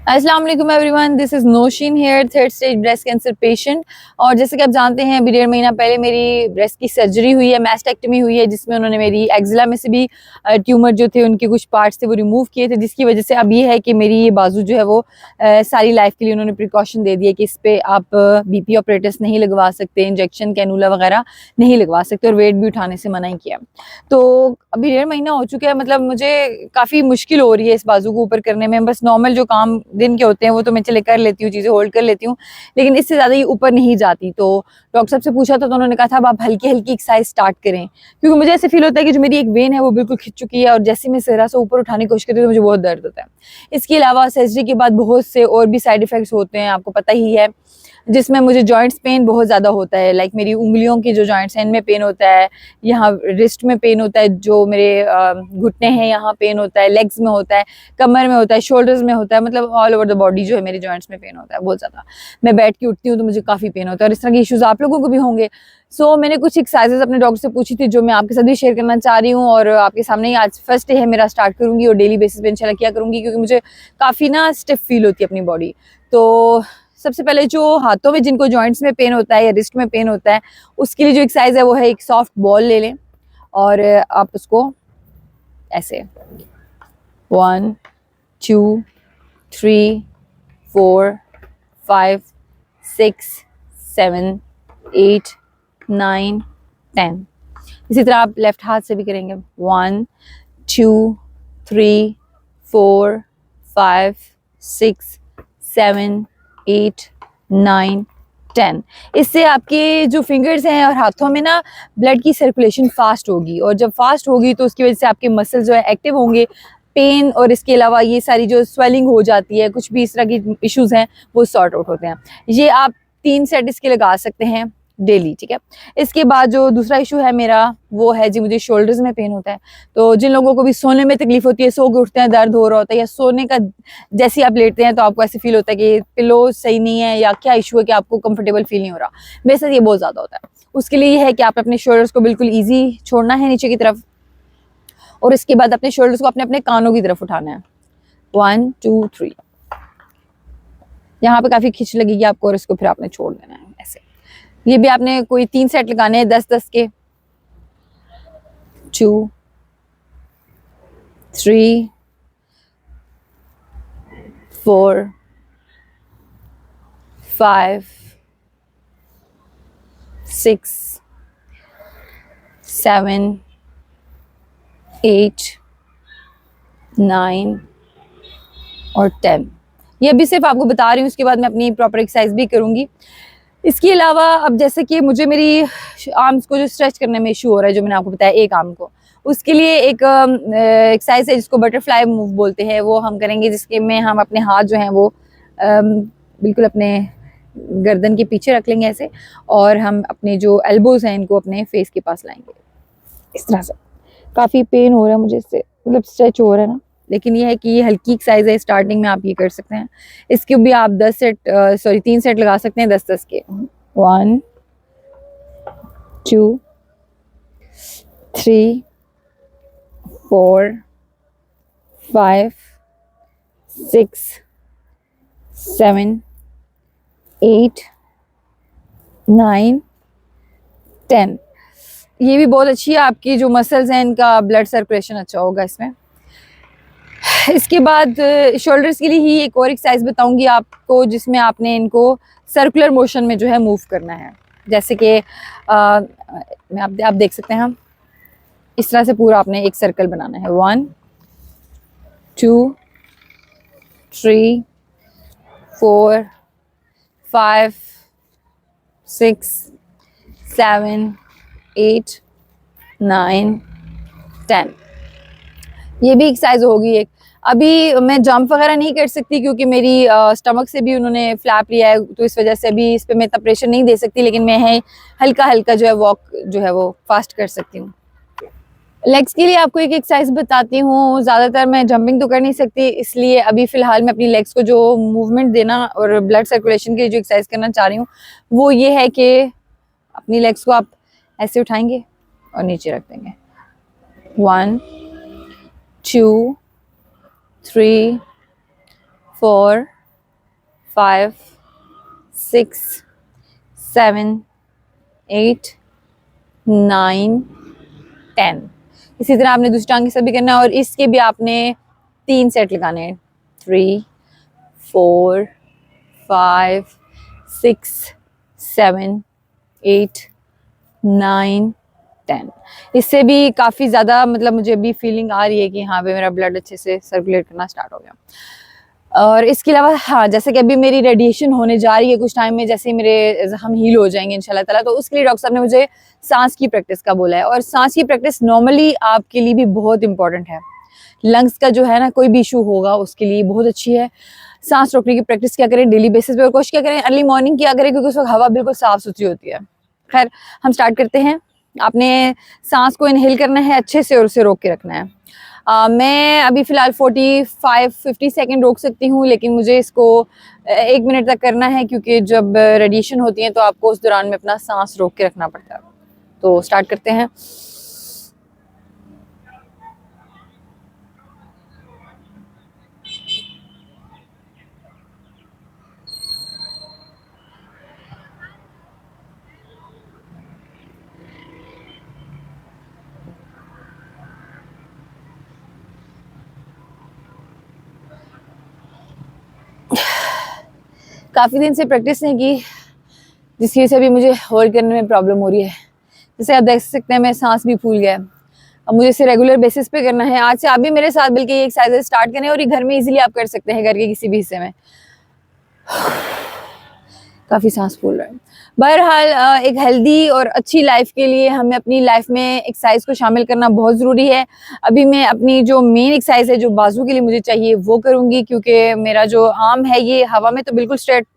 अस्सलाम वालेकुम everyone, this is Nausheen here, third stage breast cancer patient. और जैसे कि आप जानते हैं अभी 1.5 महीना पहले मेरी ब्रेस्ट की सर्जरी हुई है, मैस्टेक्टमी हुई है, जिसमें उन्होंने मेरी एक्जिला में से भी ट्यूमर जो थे उनके कुछ पार्ट्स थे वो रिमूव किए थे, जिसकी वजह से अब ये है कि मेरी ये बाजू जो है वो सारी लाइफ के लिए उन्होंने प्रिकॉशन दे दिया कि इस पर आप बीपी ऑपरेटर्स नहीं लगवा सकते, इंजेक्शन कैनुला वगैरह नहीं लगवा सकते और वेट भी उठाने से मना ही किया। तो अभी 1.5 महीना हो चुका है, मतलब मुझे काफ़ी मुश्किल हो रही है इस बाजू को ऊपर करने में। बस नॉर्मल जो काम दिन के होते हैं वो तो मैं चले कर लेती हूँ, चीज़ें होल्ड कर लेती हूँ, लेकिन इससे ज़्यादा ही ऊपर नहीं जाती। तो डॉक्टर साहब से पूछा था तो उन्होंने कहा था अब आप हल्की हल्की एक्सरसाइज स्टार्ट करें, क्योंकि मुझे ऐसे फील होता है कि जो मेरी एक वेन है वो बिल्कुल खिंच चुकी है और जैसे मैं जरा सा ऊपर उठाने की कोशिश करती हूँ तो मुझे बहुत दर्द होता है। इसके अलावा सर्जरी के बाद बहुत से और भी साइड इफेक्ट्स होते हैं, आपको पता ही है, जिसमें मुझे जॉइंट्स पेन बहुत ज़्यादा होता है। लाइक मेरी उंगलियों के जो जॉइंट्स हैं इनमें पेन होता है, यहाँ रिस्ट में पेन होता है, जो मेरे घुटने हैं यहाँ पेन होता है, लेग्स में होता है, कमर में होता है, शोल्डर्स में होता है, मतलब ऑल ओवर द बॉडी जो है मेरे जॉइंट्स में पेन होता है बहुत ज़्यादा। मैं बैठ के उठती हूँ तो मुझे काफ़ी पेन होता है और इस तरह के इश्यूज़ आप लोगों को भी होंगे। सो मैंने कुछ एक्सरसाइजेज अपने डॉक्टर से पूछी थी जो मैं आपके साथ भी शेयर करना चाह रही हूँ और आपके सामने ही आज फर्स्ट डे है मेरा, स्टार्ट करूँगी और डेली बेसिस पे इंशाल्लाह किया करूँगी, क्योंकि मुझे काफ़ी ना स्टिफ फील होती है अपनी बॉडी। तो सबसे पहले जो हाथों में जिनको जॉइंट्स में पेन होता है या रिस्ट में पेन होता है उसके लिए जो एक्सरसाइज है वो है एक सॉफ्ट बॉल ले लें और आप उसको ऐसे 1 2 3 4 5 6 7 8 9 10। इसी तरह आप लेफ्ट हाथ से भी करेंगे 1 2 3 4 5 6 7 8 9 10। इससे आपके जो फिंगर्स हैं और हाथों में ना ब्लड की सर्कुलेशन फास्ट होगी और जब फास्ट होगी तो उसकी वजह से आपके मसल जो है एक्टिव होंगे। पेन और इसके अलावा ये सारी जो स्वेलिंग हो जाती है, कुछ भी इस तरह की इश्यूज हैं वो सॉर्ट आउट होते हैं। ये आप 3 सेट इसके लगा सकते हैं डेली, ठीक है। इसके बाद जो दूसरा इशू है मेरा वो है जी, मुझे शोल्डर्स में पेन होता है। तो जिन लोगों को भी सोने में तकलीफ होती है, सो के उठते हैं दर्द हो रहा होता है, या सोने का जैसे ही आप लेटते हैं तो आपको ऐसे फील होता है कि पिलो सही नहीं है या क्या इशू है कि आपको कंफर्टेबल फील नहीं हो रहा, मेरे साथ ये बहुत ज़्यादा होता है। उसके लिए ये है कि आप अपने शोल्डर्स को बिल्कुल ईजी छोड़ना है नीचे की तरफ और इसके बाद अपने शोल्डर्स को अपने अपने कानों की तरफ उठाना है 1 2 3। यहाँ पे काफ़ी खिंच लगेगी आपको और इसको फिर आपने छोड़ देना है ऐसे। ये भी आपने कोई 3 सेट लगाने हैं 10-10 के। 2 3 4 5 6 7 8 9 और 10। ये अभी सिर्फ आपको बता रही हूँ, उसके बाद मैं अपनी प्रॉपर एक्सरसाइज भी करूँगी। इसके अलावा अब जैसे कि मुझे मेरी आर्म्स को जो स्ट्रेच करने में इशू हो रहा है, जो मैंने आपको बताया एक आर्म को, उसके लिए एक एक्सरसाइज है जिसको बटरफ्लाई मूव बोलते हैं, वो हम करेंगे, जिसके में हम अपने हाथ जो हैं वो बिल्कुल अपने गर्दन के पीछे रख लेंगे ऐसे और हम अपने जो एल्बोज हैं इनको अपने फेस के पास लाएंगे इस तरह से। काफ़ी पेन हो रहा है मुझे इससे, मतलब स्ट्रेच हो रहा है ना, लेकिन ये है कि ये हल्की एक्सरसाइज है, स्टार्टिंग में आप ये कर सकते हैं। इसके भी आप 3 सेट लगा सकते हैं 10-10 के। 1 2 3 4 5 6 7 8 9 10। ये भी बहुत अच्छी है, आपकी जो मसल्स हैं इनका ब्लड सर्कुलेशन अच्छा होगा इसमें। इसके बाद शोल्डर्स के लिए ही एक और एक्सरसाइज बताऊंगी आपको, जिसमें आपने इनको सर्कुलर मोशन में जो है मूव करना है। जैसे कि आप देख सकते हैं, हम इस तरह से पूरा आपने एक सर्कल बनाना है 1 2 3 4 5 6 7 8 9 10। ये भी एक्सरसाइज होगी एक। अभी मैं जंप वगैरह नहीं कर सकती क्योंकि मेरी स्टमक से भी उन्होंने फ्लैप लिया है, तो इस वजह से अभी इस पे मैं इतना प्रेशर नहीं दे सकती, लेकिन मैं है हल्का हल्का जो है वॉक जो है वो फास्ट कर सकती हूँ। लेग्स के लिए आपको एक एक्सरसाइज बताती हूँ। ज़्यादातर मैं जंपिंग तो कर नहीं सकती, इसलिए अभी फ़िलहाल मैं अपनी लेग्स को जो मूवमेंट देना और ब्लड सर्कुलेशन के जो एक्सरसाइज करना चाह रही हूँ वो ये है कि अपनी लेग्स को आप ऐसे उठाएंगे और नीचे रख देंगे 1 2 3 4 5 6 7 8 9 10। इसी तरह आपने दूसरी टांग के साथ भी करना है और इसके भी आपने 3 सेट लगाने हैं। 3 4 5 6 7 8 9 10। इससे भी काफ़ी ज़्यादा मतलब मुझे अभी फीलिंग आ रही है कि हाँ भाई मेरा ब्लड अच्छे से सर्कुलेट करना स्टार्ट हो गया। और इसके अलावा हाँ, जैसे कि अभी मेरी रेडिएशन होने जा रही है कुछ टाइम में, जैसे ही मेरे हम हील हो जाएंगे इंशाल्लाह ताला, तो उसके लिए डॉक्टर साहब ने मुझे सांस की प्रैक्टिस का बोला है। और सांस की प्रैक्टिस नॉर्मली आपके लिए भी बहुत इंपॉर्टेंट है। लंग्स का जो है ना कोई भी इशू होगा उसके लिए बहुत अच्छी है। सांस रोकने की प्रैक्टिस क्या करें डेली बेसिस पे, और कोशिश क्या करें अर्ली मॉर्निंग किया करें क्योंकि उस वक्त हवा बिल्कुल साफ सुथरी होती है। खैर हम स्टार्ट करते हैं। आपने सांस को इनहेल करना है अच्छे से और उसे रोक के रखना है। मैं अभी फ़िलहाल 45-50 सेकेंड रोक सकती हूँ, लेकिन मुझे इसको 1 मिनट तक करना है क्योंकि जब रेडिएशन होती है तो आपको उस दौरान में अपना सांस रोक के रखना पड़ता है। तो स्टार्ट करते हैं। काफ़ी दिन से प्रैक्टिस नहीं की जिसकी वजह से अभी मुझे होल्ड करने में प्रॉब्लम हो रही है। जैसे आप देख सकते हैं मैं सांस भी फूल गया है। अब मुझे इसे रेगुलर बेसिस पे करना है। आज से आप भी मेरे साथ बल्कि ये एक्सरसाइज स्टार्ट करें और ये घर में इजीली आप कर सकते हैं घर के किसी भी हिस्से में। काफ़ी सांस फूल रहा है। बहरहाल एक हेल्दी और अच्छी लाइफ के लिए हमें अपनी लाइफ में एक्सरसाइज को शामिल करना बहुत ज़रूरी है। अभी मैं अपनी जो मेन एक्सरसाइज है जो बाजू के लिए मुझे चाहिए वो करूँगी क्योंकि मेरा जो आर्म है ये हवा में तो बिल्कुल स्ट्रेट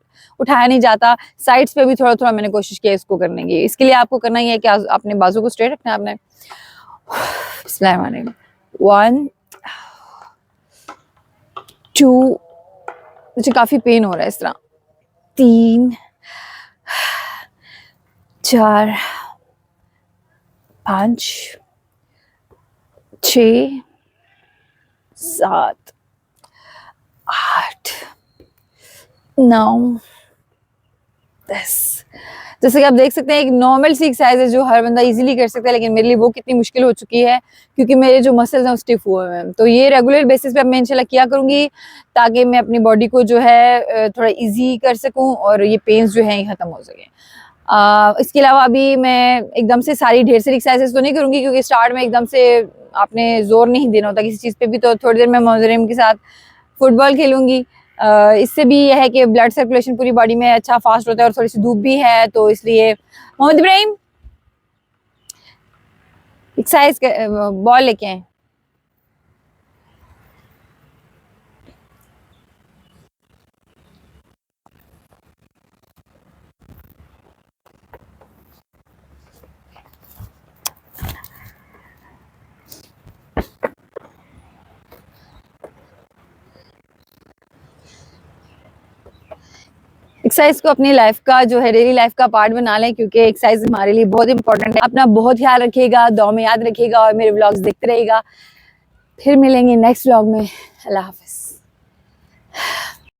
उठाया नहीं जाता। साइड्स पे भी थोड़ा थोड़ा मैंने कोशिश की इसको करने की। इसके लिए आपको करना ही है कि आपने बाजू को स्ट्रेट रखना है। आपने 1 2, मुझे काफ़ी पेन हो रहा है इस तरह, 3 4 5 6 7 8 9 10। जैसे कि आप देख सकते हैं एक नॉर्मल सी एक्सरसाइज है जो हर बंदा इजीली कर सकता है, लेकिन मेरे लिए वो कितनी मुश्किल हो चुकी है क्योंकि मेरे जो मसल्स हैं वो स्टिफ हुए हैं। तो ये रेगुलर बेसिस पे अब मैं इंशाल्लाह किया करूँगी ताकि मैं अपनी बॉडी को जो है थोड़ा इजी कर सकूँ और ये पेन्स जो हैं ये ख़त्म हो सकें। इसके अलावा अभी मैं एकदम से सारी ढेर सारी एक्सरसाइजेस तो नहीं करूँगी क्योंकि स्टार्ट में एकदम से आपने जोर नहीं देना होता किसी चीज़ पे भी। तो थोड़ी देर मैं मोहतरम के साथ फुटबॉल खेलूँगी। इससे भी यह है कि ब्लड सर्कुलेशन पूरी बॉडी में अच्छा फास्ट होता है और थोड़ी सी धूप भी है तो इसलिए। मोहम्मद इब्राहिम एक्सरसाइज बॉल लेके आए। एक्सरसाइज को अपनी लाइफ का जो है डेली लाइफ का पार्ट बना लें क्योंकि एक्सरसाइज हमारे लिए बहुत इंपॉर्टेंट है। अपना बहुत ख्याल रखिएगा, दुआ में याद रखिएगा और मेरे व्लॉग्स देखते रहिएगा। फिर मिलेंगे नेक्स्ट व्लॉग में। अल्लाह हाफिज।